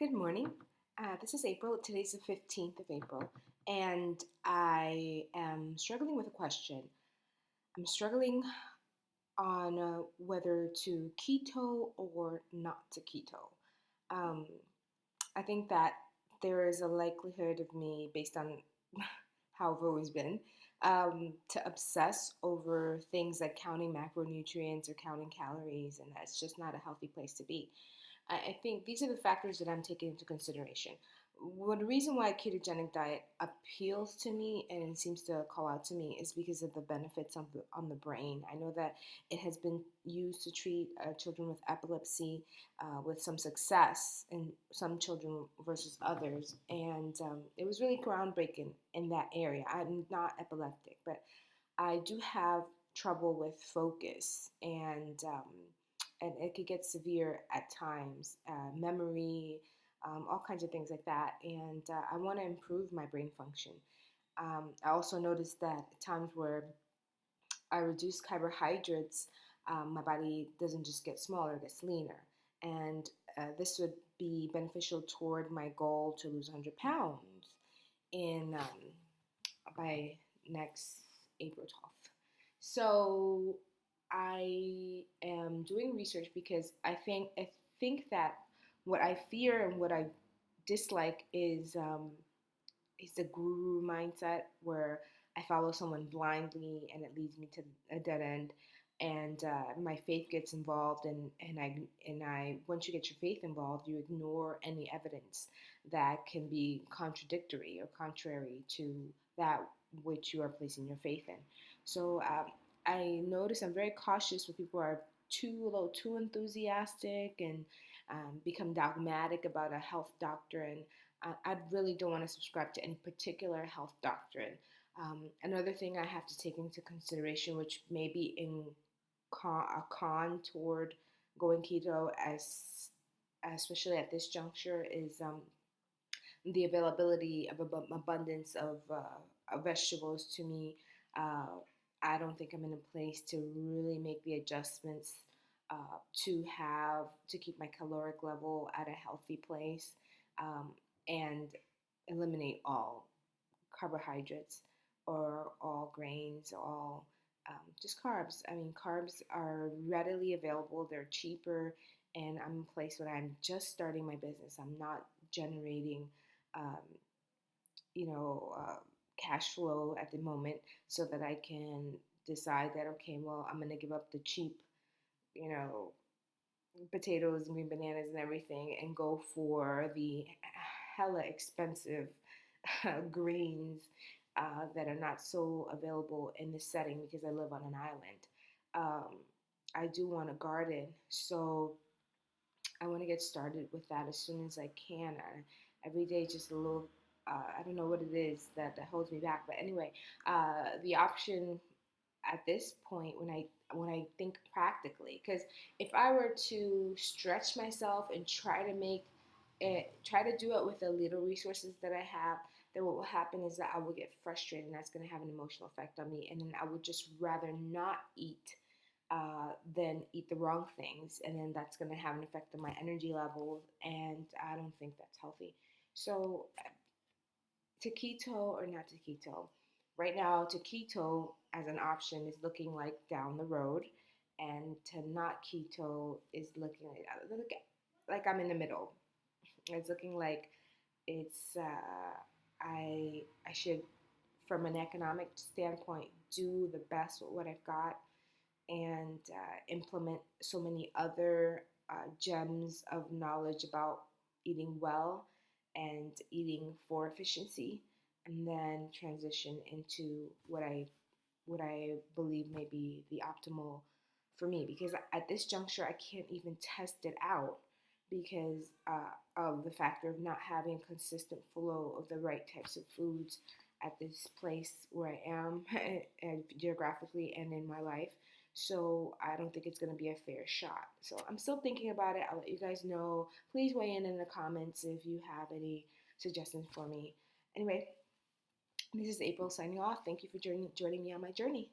Good morning. This is April. Today's the 15th of April, and I am struggling with a question. I'm struggling on whether to keto or not to keto. Um, I think that there is a likelihood of me, based on how I've always been, to obsess over things like counting macronutrients or counting calories, and that's just not a healthy place to be. I think these are the factors that I'm taking into consideration. The reason why a ketogenic diet appeals to me and it seems to call out to me is because of the benefits on the brain. I know that it has been used to treat children with epilepsy with some success in some children versus others, and it was really groundbreaking in that area. I'm not epileptic, but I do have trouble with focus and it could get severe at times, memory, all kinds of things like that. And I want to improve my brain function. I also noticed that at times where I reduce carbohydrates, my body doesn't just get smaller, it gets leaner. And this would be beneficial toward my goal to lose 100 pounds in by next April 12th. So I am doing research because I think that what I fear and what I dislike is the guru mindset where I follow someone blindly and it leads me to a dead end. And my faith gets involved, and I once you get your faith involved, you ignore any evidence that can be contradictory or contrary to that which you are placing your faith in. So I notice I'm very cautious when people are a little too enthusiastic and become dogmatic about a health doctrine. I really don't want to subscribe to any particular health doctrine. Another thing I have to take into consideration, which may be a con toward going keto, as especially at this juncture, is the availability of abundance of vegetables to me. Uh, I don't think I'm in a place to really make the adjustments to keep my caloric level at a healthy place, and eliminate all carbohydrates or all grains, all just carbs. I mean, carbs are readily available, they're cheaper, and I'm in a place where I'm just starting my business. I'm not generating, um, you know, uh, cash flow at the moment so that I can decide that, okay, well, I'm going to give up the cheap, you know, potatoes and green bananas and everything and go for the hella expensive greens that are not so available in this setting because I live on an island. Um, I do want to garden, so I want to get started with that as soon as I can. Every day, just a little. I don't know what it is that holds me back, but anyway, the option at this point when I think practically, because if I were to stretch myself and try to do it with the little resources that I have, then what will happen is that I will get frustrated, and that's going to have an emotional effect on me, and then I would just rather not eat than eat the wrong things, and then that's going to have an effect on my energy levels, and I don't think that's healthy. So to keto or not to keto? Right now, to keto as an option is looking like down the road, and to not keto is looking like I'm in the middle. It's looking like it's I should, from an economic standpoint, do the best with what I've got and implement so many other gems of knowledge about eating well and eating for efficiency, and then transition into what I believe may be the optimal for me. Because at this juncture, I can't even test it out because of the factor of not having a consistent flow of the right types of foods at this place where I am and geographically and in my life. So I don't think it's going to be a fair shot. So I'm still thinking about it. I'll let you guys know. Please weigh in the comments if you have any suggestions for me. Anyway, this is April signing off. Thank you for joining me on my journey.